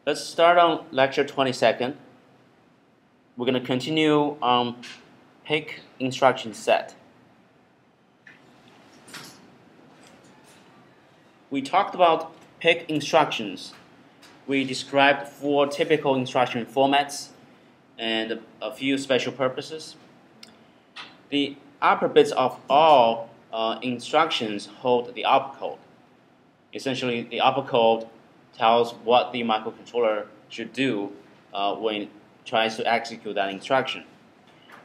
Let's start on lecture 22nd. We're going to continue on pick instruction set. We talked about pick instructions. We described 4 typical instruction formats and a few special purposes. The upper bits of all instructions hold the opcode. Essentially, the opcode tells what the microcontroller should do when it tries to execute that instruction.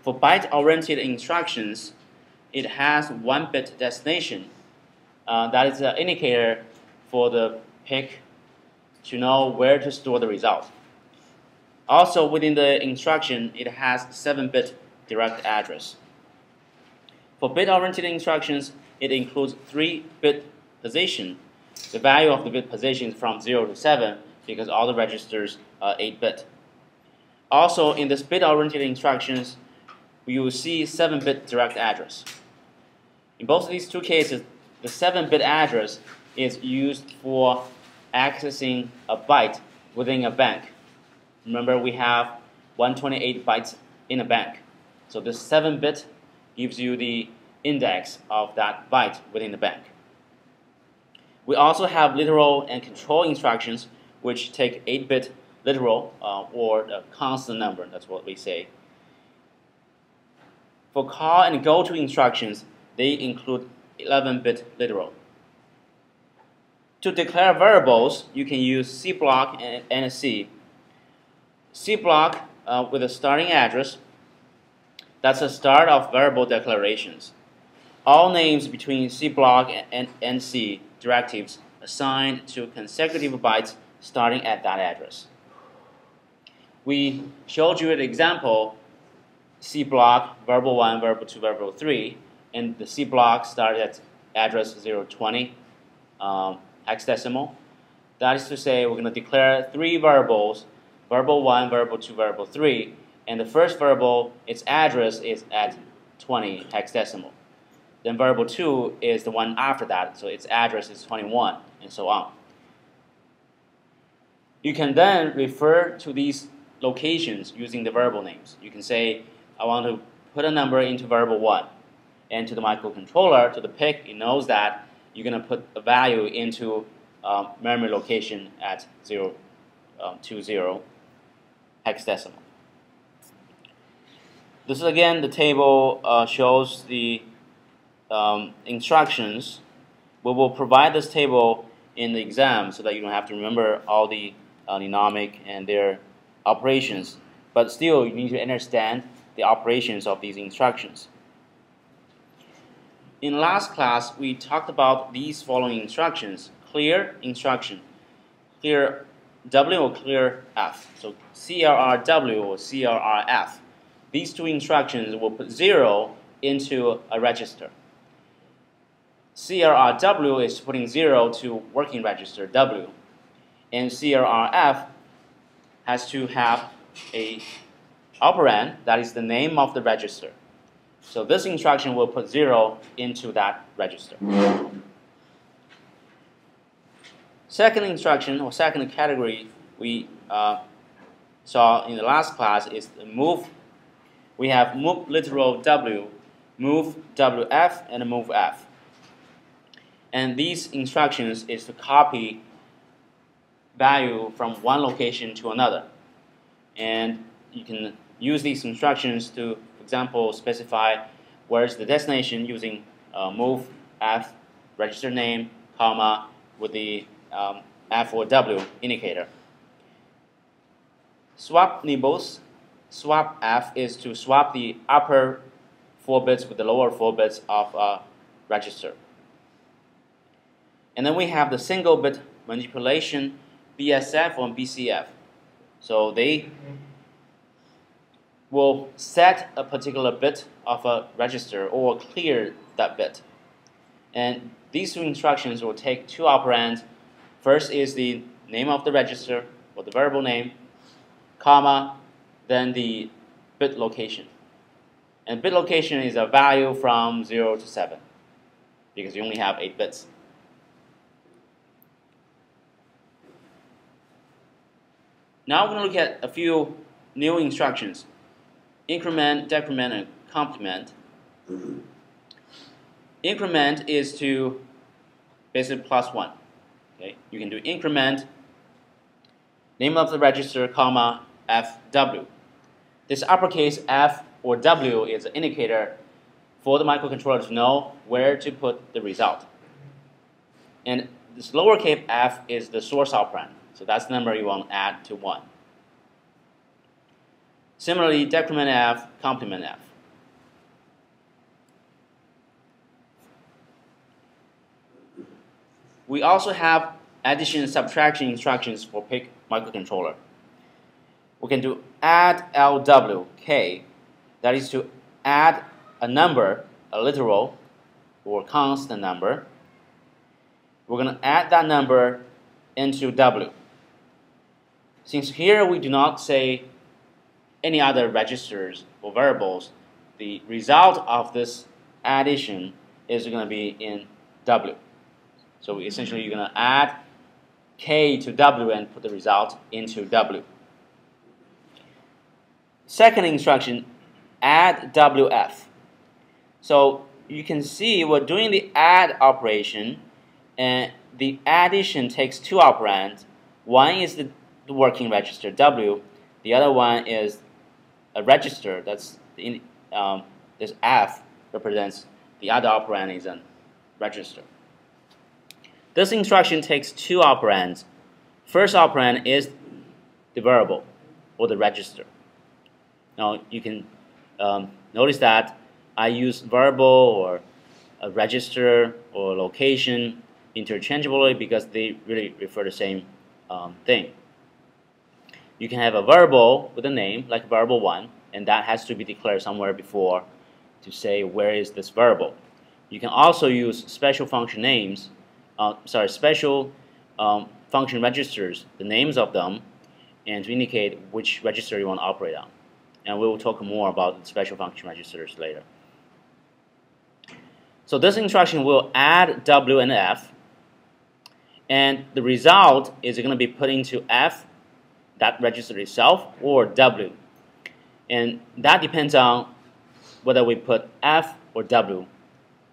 For byte-oriented instructions, it has 1-bit destination. That is an indicator for the pick to know where to store the result. Also, within the instruction, it has 7-bit direct address. For bit-oriented instructions, it includes 3-bit position. The value of the bit position is from 0 to 7 because all the registers are 8-bit. Also, in this bit-oriented instructions, we will see 7-bit direct address. In both of these two cases, the 7-bit address is used for accessing a byte within a bank. Remember, we have 128 bytes in a bank. So this 7-bit gives you the index of that byte within the bank. We also have literal and control instructions, which take 8-bit literal or a constant number. That's what we say. For call and go to instructions, they include 11-bit literal. To declare variables, you can use C block and C. C block with a starting address, that's the start of variable declarations. All names between C block and C directives assigned to consecutive bytes starting at that address. We showed you an example, C block, variable 1, variable 2, variable 3, and the C block started at address 020 hexadecimal. That is to say, we're going to declare 3 variables, variable 1, variable 2, variable 3, and the first variable, its address is at 20 hexadecimal. Then variable 2 is the one after that, so its address is 21, and so on. You can then refer to these locations using the variable names. You can say, I want to put a number into variable 1, and to the microcontroller, to the PIC, it knows that you're going to put a value into memory location at 020 hexadecimal. This is again the table shows the instructions. We will provide this table in the exam so that you don't have to remember all the mnemonic and their operations. But still, you need to understand the operations of these instructions. In last class, we talked about these following instructions. Clear instruction. Clear W or clear F. So CLR-W or CLR-F. These two instructions will put 0 into a register. CLR-W is putting 0 to working register W. And CLR-F has to have a operand, that is the name of the register. So this instruction will put 0 into that register. Second instruction, or second category we saw in the last class is the move. We have move literal W, move WF, and move F. And these instructions is to copy value from one location to another. And you can use these instructions to, for example, specify where's the destination using move F, register name, comma, with the F or W indicator. Swap nibbles. Swap F is to swap the upper 4 bits with the lower 4 bits of a register. And then we have the single bit manipulation, BSF or BCF. So they will set a particular bit of a register or clear that bit. And these two instructions will take 2 operands. First is the name of the register or the variable name, comma, then the bit location. And bit location is a value from 0 to 7 because you only have 8 bits. Now we're going to look at a few new instructions: increment, decrement, and complement. Increment is to basically +1. Okay, you can do increment, name of the register, comma, FW. This uppercase F or W is an indicator for the microcontroller to know where to put the result. And this lowercase f is the source operand. So that's the number you want to add to 1. Similarly, decrement F, complement F. We also have addition and subtraction instructions for PIC microcontroller. We can do add LWK, that is to add a number, a literal or constant number. We're going to add that number into W. Since here we do not say any other registers or variables, the result of this addition is going to be in W. So essentially you're going to add K to W and put the result into W. Second instruction, add WF. So you can see we're doing the add operation, and the addition takes 2 operands. One is the working register W, the other one is a register. That's this F represents the other operand is a register. This instruction takes 2 operands. First operand is the variable or the register. Now you can notice that I use variable or a register or location interchangeably because they really refer to the same thing. You can have a variable with a name like variable 1, and that has to be declared somewhere before to say where is this variable. You can also use special function names, special function registers, the names of them, and to indicate which register you want to operate on. And we will talk more about special function registers later. So this instruction will add W and F, and the result is going to be put into F, that register itself, or W. And that depends on whether we put F or W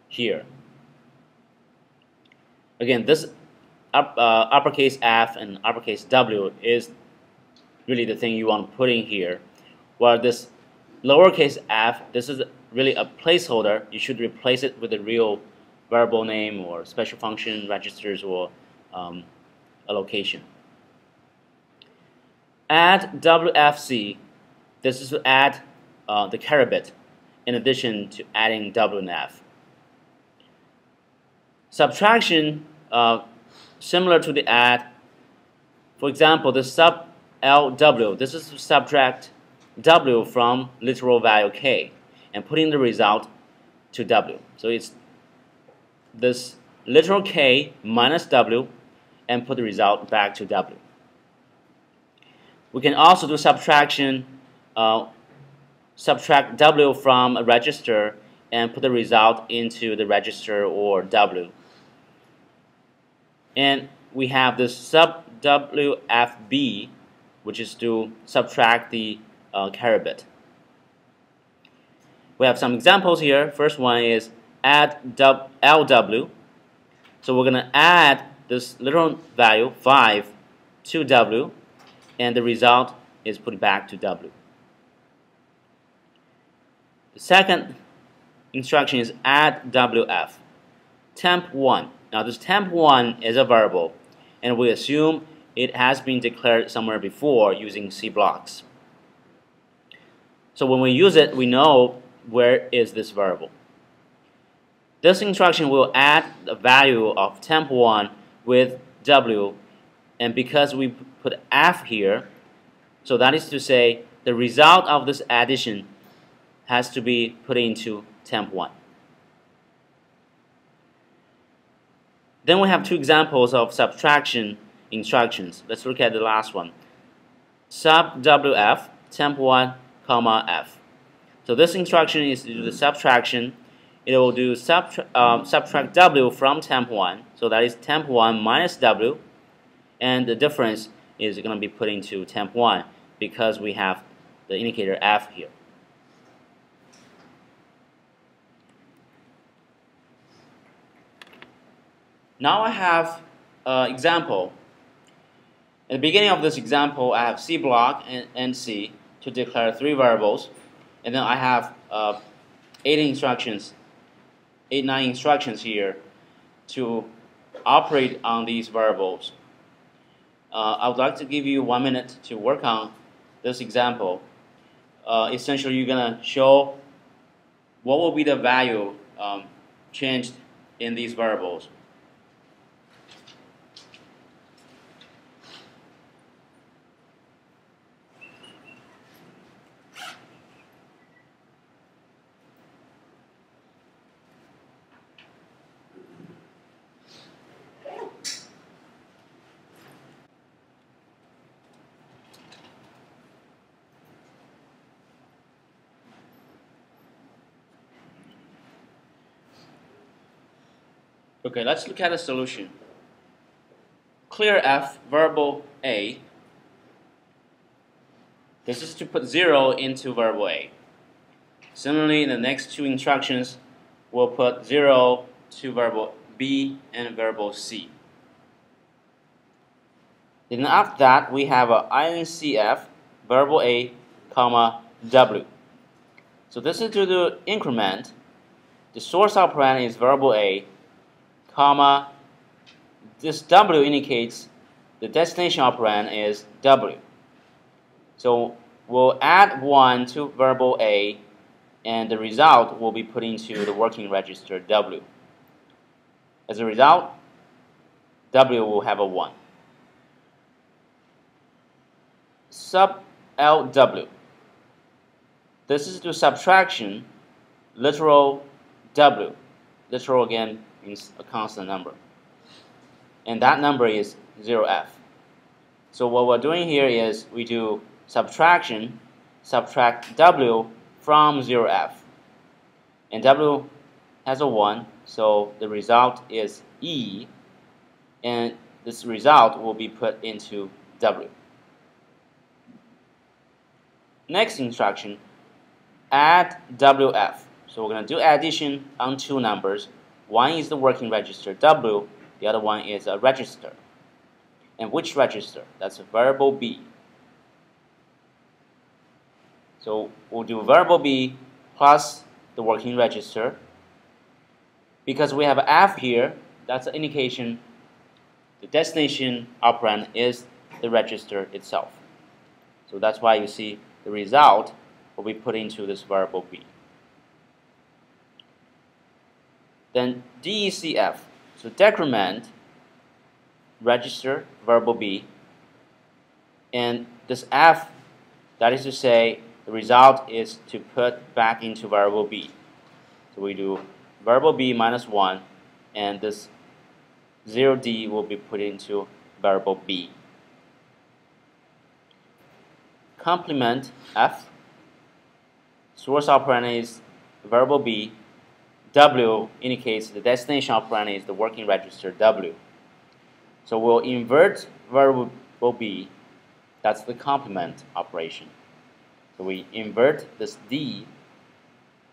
here. Again, this uppercase F and uppercase W is really the thing you want to put in here. While this lowercase f, this is really a placeholder. You should replace it with a real variable name or special function registers or a location. Add WFC. This is to add the carry bit in addition to adding W and F. Subtraction, similar to the add. For example, the sub LW. This is to subtract W from literal value K and putting the result to W. So it's this literal K minus W and put the result back to W. We can also do subtraction, subtract W from a register and put the result into the register or W. And we have this sub WFB, which is to subtract the carry bit. We have some examples here. First one is add LW. So we're going to add this literal value 5 to W, and the result is put back to W. The second instruction is add WF. Temp1. Now this temp1 is a variable, and we assume it has been declared somewhere before using C blocks. So when we use it, we know where is this variable. This instruction will add the value of temp1 with W, and because we put F here, so that is to say the result of this addition has to be put into temp1. Then we have 2 examples of subtraction instructions. Let's look at the last one. Sub WF, temp1, comma F. So this instruction is to do the subtraction. It will do subtract W from temp1. So that is temp1 minus W. And the difference is going to be put into temp 1 because we have the indicator F here. Now I have an example. At the beginning of this example, I have C block and C to declare 3 variables, and then I have 9 instructions here to operate on these variables. I would like to give you 1 minute to work on this example. Essentially, you're going to show what will be the value changed in these variables. Okay, let's look at the solution. Clear F variable A. This is to put 0 into variable A. Similarly, in the next 2 instructions, we'll put 0 to variable B and variable C. Then after that, we have a incf variable A, comma W. So this is to do increment. The source operand is variable A, comma, this W indicates the destination operand is W. So we'll add 1 to variable A, and the result will be put into the working register W. As a result, W will have a 1. Sub LW. This is to subtraction, literal W. Literal again means a constant number. And that number is 0f. So what we're doing here is we do subtraction, subtract W from 0f. And W has a 1, so the result is E, and this result will be put into W. Next instruction, add WF. So we're going to do addition on 2 numbers. One is the working register W, the other one is a register. And which register? That's a variable B. So we'll do variable B plus the working register. Because we have F here, that's an indication the destination operand is the register itself. So that's why you see the result will be put into this variable B. Then DECF, so decrement, register, variable B, and this F, that is to say, the result is to put back into variable B. So we do variable B minus 1, and this 0D will be put into variable B. Complement F, source operand is variable B, W indicates the destination operand is the working register W. So we'll invert variable B, that's the complement operation. So we invert this D,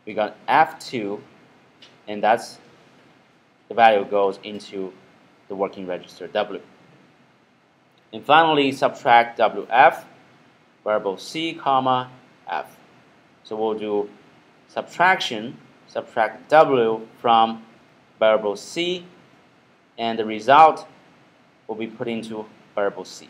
we got F2, and that's the value goes into the working register W. And finally, subtract WF, variable C, comma, F. So we'll do subtraction, subtract W from variable C, and the result will be put into variable C.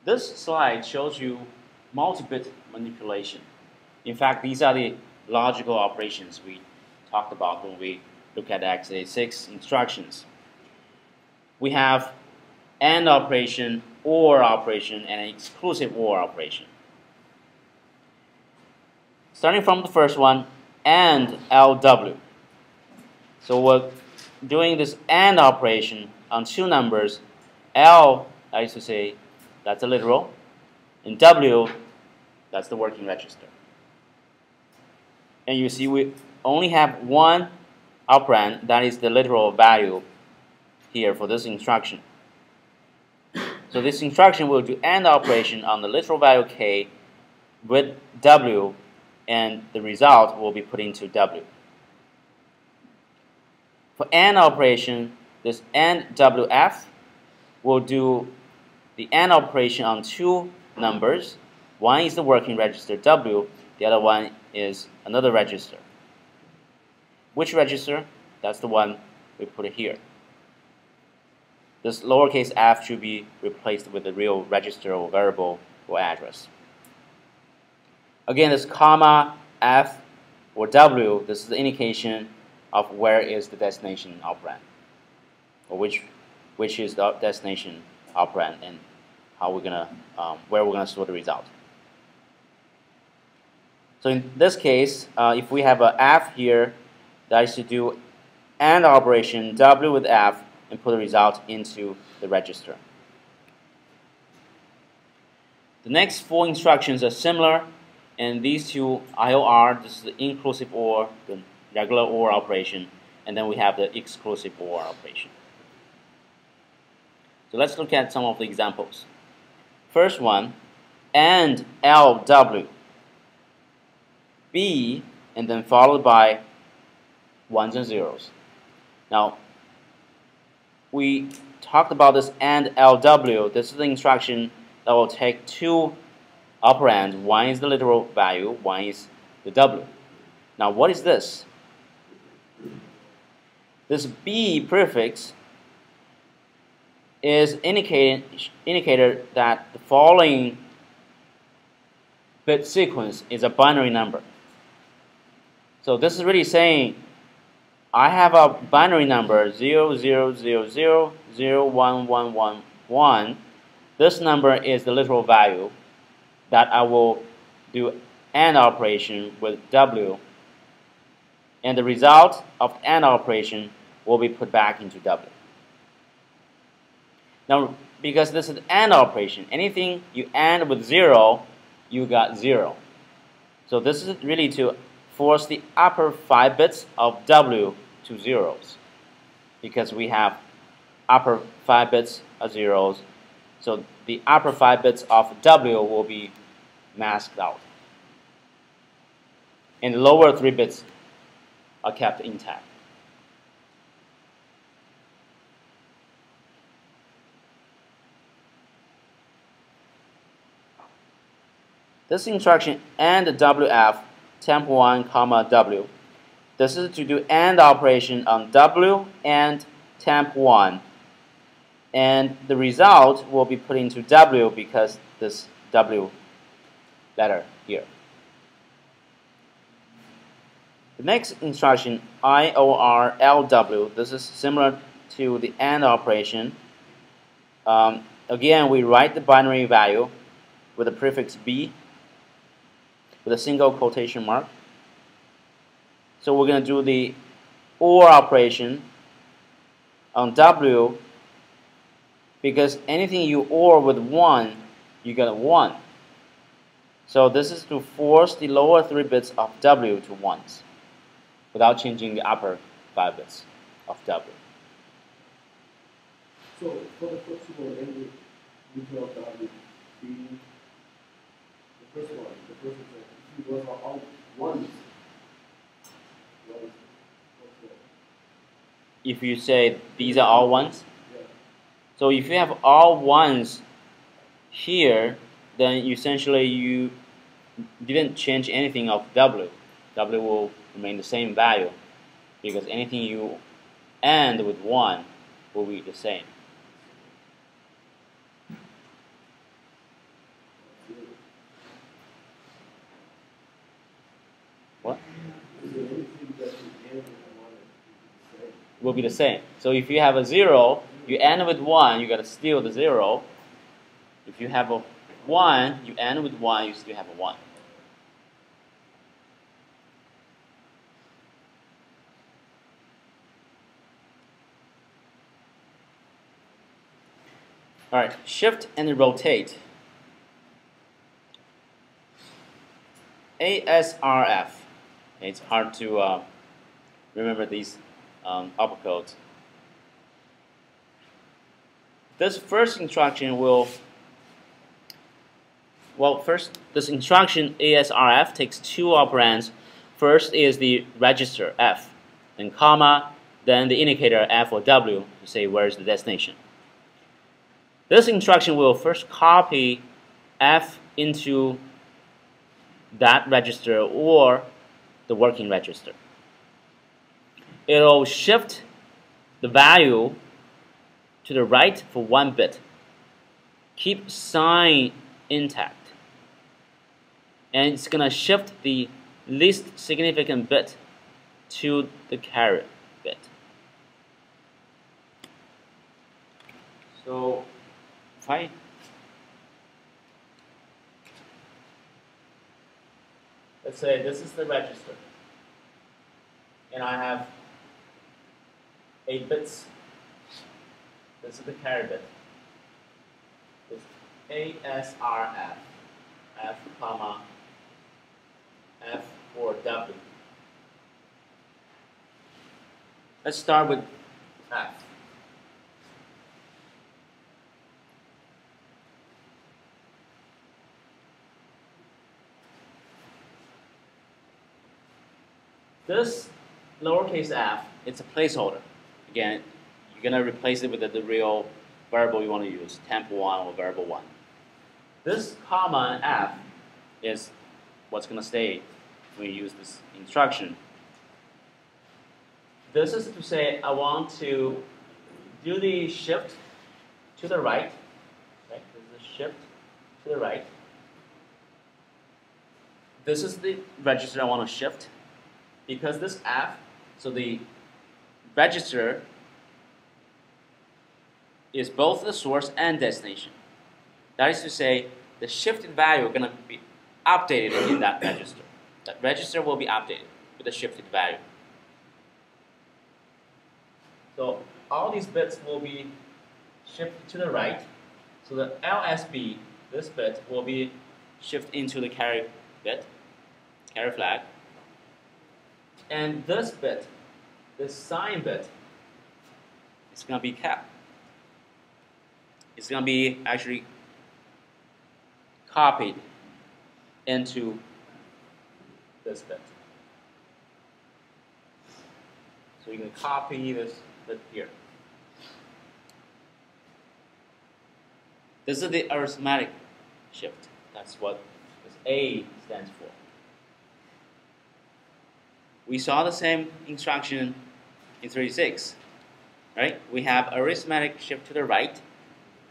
This slide shows you multi-bit manipulation. In fact, these are the logical operations we talked about when we look at x86 instructions. We have AND operation, OR operation, and an exclusive OR operation. Starting from the first one, AND LW. So we're doing this AND operation on 2 numbers. L, I used to say, that's a literal, and W, that's the working register. And you see we only have one operand, that is the literal value here for this instruction. So this instruction will do AND operation on the literal value k with W, and the result will be put into W. For AND operation, this AND WF will do the AND operation on two numbers. One is the working register W, the other one is another register. Which register? That's the one we put here. This lowercase f should be replaced with the real register or variable or address. Again, this comma, F, or W, this is the indication of where is the destination operand, or which is the destination operand, and how we're gonna where we're gonna store the result. So in this case, if we have a F here, that is to do AND operation W with F and put the result into the register. The next four instructions are similar, and these two IOR, this is the inclusive OR, the regular OR operation, and then we have the exclusive OR operation. So let's look at some of the examples. First one, AND LW, B, and then followed by ones and zeros. Now, we talked about this AND LW. This is the instruction that will take two operands. One is the literal value, one is the W. Now, what is this? This B prefix is indicator that the following bit sequence is a binary number. So this is really saying I have a binary number 00000111. This number is the literal value that I will do AND operation with W, and the result of the AND operation will be put back into W. Now, because this is AND operation, anything you AND with 0, you got 0. So this is really to force the upper 5 bits of W to zeros, because we have upper 5 bits of zeros, so the upper 5 bits of W will be masked out, and the lower 3 bits are kept intact. This instruction AND WF temp 1, W. This is to do AND operation on W and temp 1. And the result will be put into W because this W letter here. The next instruction, IOR LW, this is similar to the AND operation. Again, we write the binary value with the prefix B with a single quotation mark. So we're going to do the OR operation on W, because anything you OR with 1, you get a 1. So this is to force the lower 3 bits of W to 1s without changing the upper 5 bits of W. So for the flexible language, we tell W being the first one, if you was all ones. If you say these are all ones, Yeah. so if you have all ones here, then essentially you didn't change anything of W. W will remain the same value, because anything you AND with 1 will be the same. What? Will be the same. So if you have a 0, you AND with 1, you gotta steal the 0. If you have a 1, you AND with 1, you still have a 1. Alright, shift and rotate. ASRF. It's hard to remember these opcodes. This first instruction will, first this instruction ASRF takes two operands. First is the register F, then comma, then the indicator F or W to say where's the destination. This instruction will first copy F into that register or the working register. It'll shift the value to the right for 1 bit. Keep sign intact. And it's going to shift the least significant bit to the carry bit. So, fine. Let's say this is the register. And I have 8 bits. This is the carry bit. It's ASRF, F, comma, F or W. Let's start with F. This lowercase f, it's a placeholder. Again, you're going to replace it with the real variable you want to use, temp1 or variable 1. This comma f is what's going to stay when you use this instruction. This is to say I want to do the shift to the right. Right? This is a shift to the right. This is the register I want to shift. Because this F, so the register is both the source and destination. That is to say, the shifted value is going to be updated in that register. That register will be updated with the shifted value. So all these bits will be shifted to the right. So the LSB, this bit, will be shifted into the carry bit, carry flag. And this bit, this sign bit, is going to be kept. It's going to be actually copied into this bit. So you can copy this bit here. This is the arithmetic shift. That's what this A stands for. We saw the same instruction in 36, right? We have arithmetic shift to the right,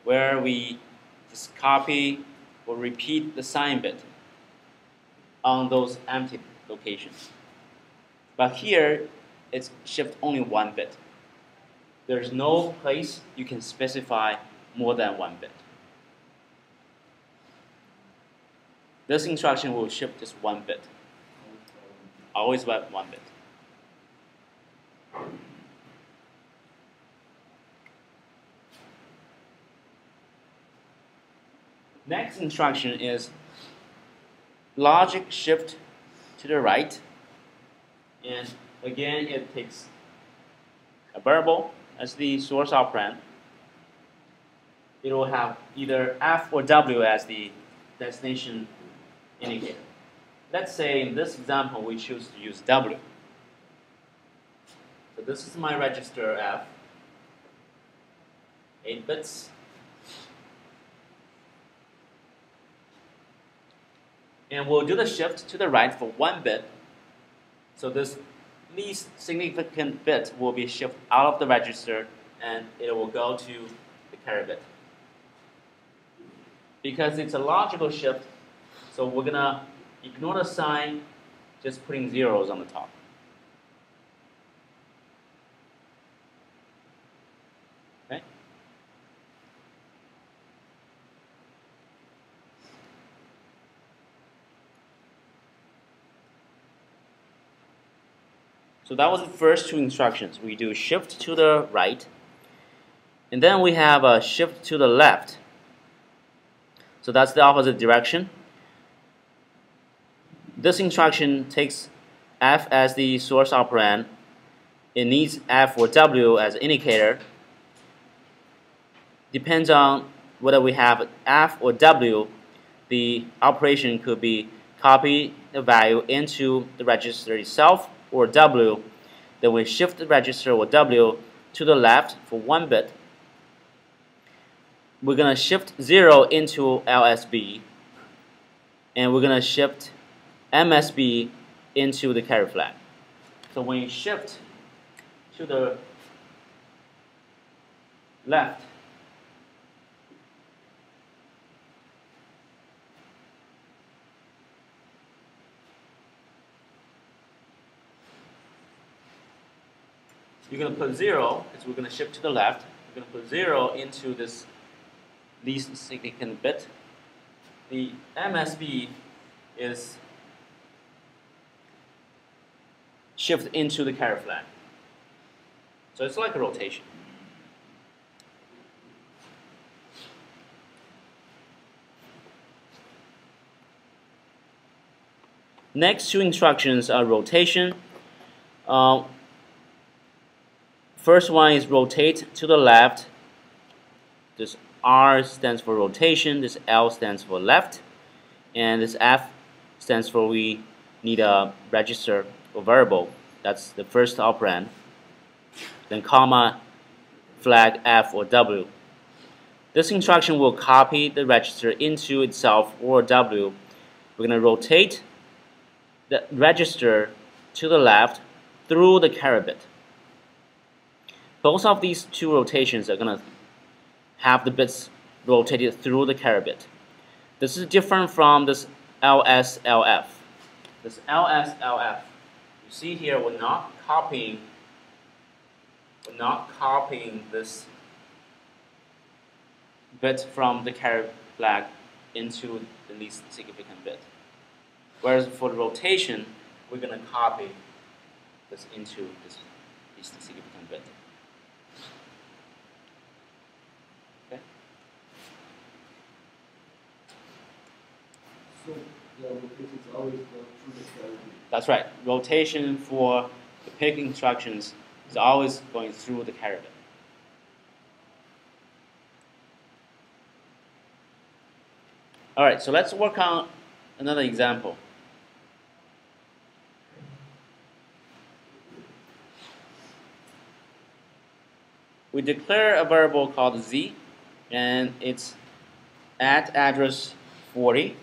where we just copy or repeat the sign bit on those empty locations. But here, it's shift only 1 bit. There's no place you can specify more than 1 bit. This instruction will shift just 1 bit. Always about 1 bit. Next instruction is logic shift to the right. And again, it takes a variable as the source operand. It will have either F or W as the destination indicator. Let's say in this example we choose to use W. So this is my register F, 8 bits. And we'll do the shift to the right for 1 bit. So this least significant bit will be shifted out of the register and it will go to the carry bit. Because it's a logical shift, so we're going to ignore the sign, just putting zeros on the top. Okay? So that was the first 2 instructions. We do shift to the right, and then we have a shift to the left. So that's the opposite direction. This instruction takes F as the source operand. It needs F or W as an indicator. Depends on whether we have F or W, the operation could be copy the value into the register itself or W. Then we shift the register or W to the left for 1 bit. We're going to shift 0 into LSB, and we're going to shift MSB into the carry flag. So when you shift to the left, you're going to put 0, because we're going to shift to the left. We're going to put 0 into this least significant bit. The MSB is shift into the carry flag. So it's like a rotation. Next two instructions are rotation. First one is rotate to the left. This R stands for rotation, this L stands for left, and this F stands for we need a register or variable. That's the first operand. Then comma, flag F or W. This instruction will copy the register into itself or W. We're going to rotate the register to the left through the carry bit. Both of these two rotations are going to have the bits rotated through the carry bit. This is different from this LSLF. This LSLF, you see here, we're not copying this bit from the carry flag into the least significant bit. Whereas for the rotation, we're going to copy this into this least significant bit. So the rotation is always through the carry bit. That's right. Rotation for the pick instructions is always going through the carry bit. Alright, so let's work on another example. We declare a variable called z, and it's at address 40.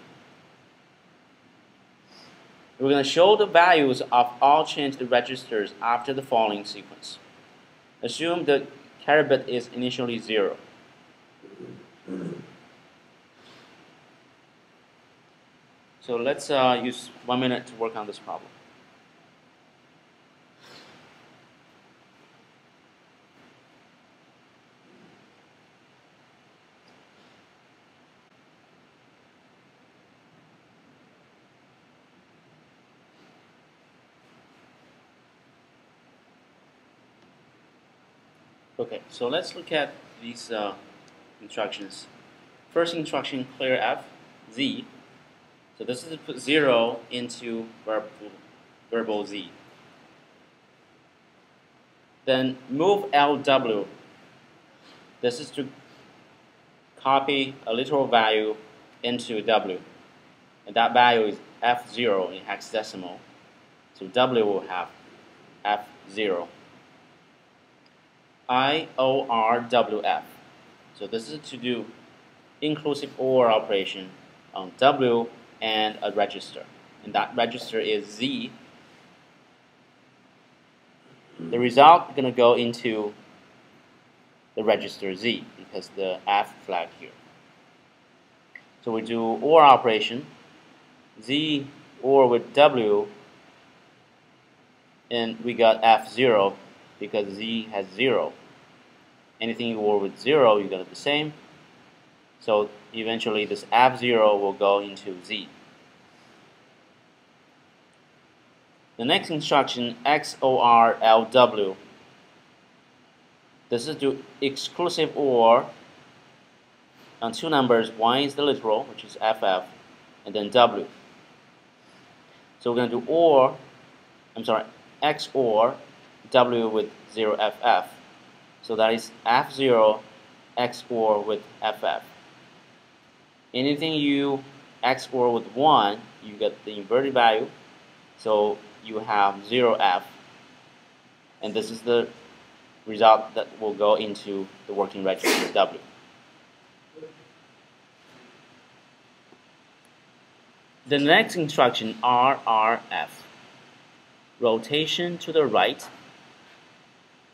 We're going to show the values of all changed registers after the following sequence. Assume the carry bit is initially 0. So let's use 1 minute to work on this problem. Okay, so let's look at these instructions. First instruction, clear F, Z. So this is to put 0 into variable Z. Then move LW. This is to copy a literal value into W. And that value is F0 in hexadecimal. So W will have F0. IORWF. So this is to do inclusive OR operation on W and a register. And that register is Z. The result is going to go into the register Z because the F flag here. So we do OR operation. Z OR with W, and we got F0 because Z has 0. Anything you OR with 0, you got the same. So eventually this F0 will go into Z. The next instruction, XOR-LW. This is to exclusive OR on two numbers. One is the literal, which is FF, and then W. So we're going to do OR XOR W with 0FF. So that is F0 XOR with FF. Anything you XOR with 1, you get the inverted value. So you have 0F. And this is the result that will go into the working register W. The next instruction, RRF, rotation to the right,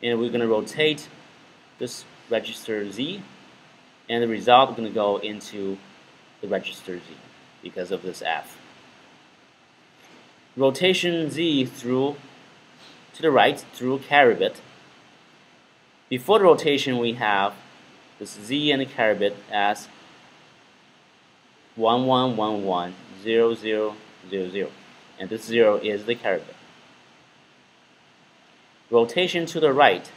and we're going to rotate this register Z, and the result is going to go into the register Z because of this F. Rotation Z through to the right through carry bit. Before the rotation, we have this Z and the carry bit as 1111 0000, and this 0 is the carry bit. Rotation to the right,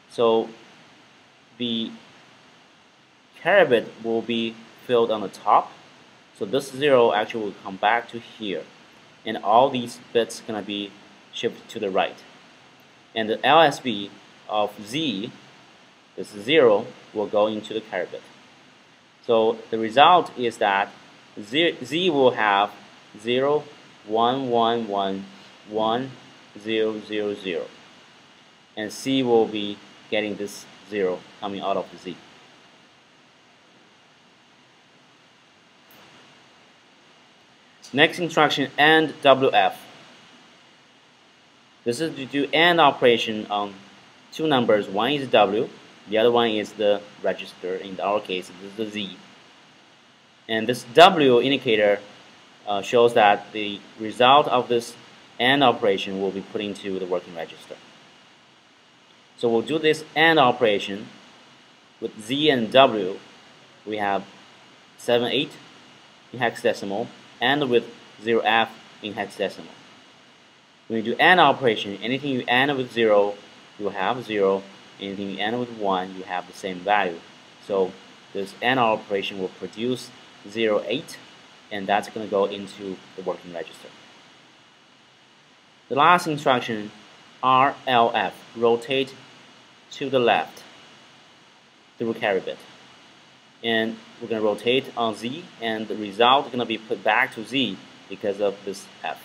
so the carry bit will be filled on the top, so this 0 actually will come back to here, and all these bits gonna be shifted to the right, and the LSB of Z, this 0, will go into the carry bit. So the result is that Z will have 0 1 1 1 1 0 0 0, and C will be getting this 0 coming out of the Z. Next instruction, AND WF. This is to do AND operation on two numbers. One is W, the other one is the register. In our case, this is the Z. And this W indicator shows that the result of this AND operation will be put into the working register. So we'll do this AND operation with Z and W. We have 78 in hexadecimal, and with 0F in hexadecimal. When you do AND operation, anything you AND with 0, you have 0. Anything you AND with 1, you have the same value. So this AND operation will produce 0 8, and that's going to go into the working register. The last instruction, RLF, rotate to the left through carry bit. And we're going to rotate on Z, and the result is going to be put back to Z because of this F.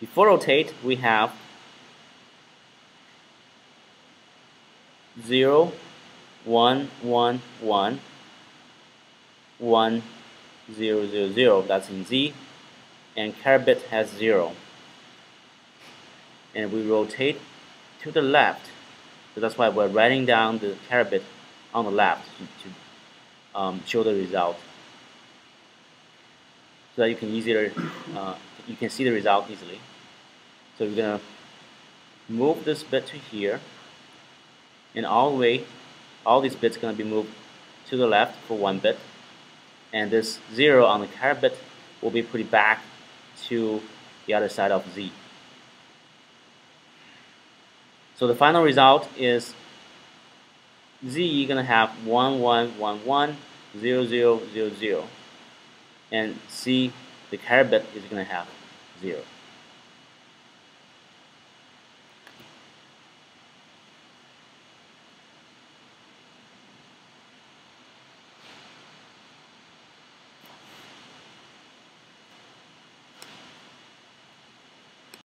Before rotate, we have 0 1 1 1 1 0 0 0, that's in Z, and carry bit has 0. And we rotate to the left, so that's why we're writing down the carry bit on the left to show the result, so that you can you can see the result easily. So we're gonna move this bit to here, and all these bits gonna be moved to the left for 1 bit, and this 0 on the carry bit will be put back to the other side of Z. So the final result is Z gonna have 1 1 1 1 0 0 0 0, and C, the carry bit, is gonna have 0.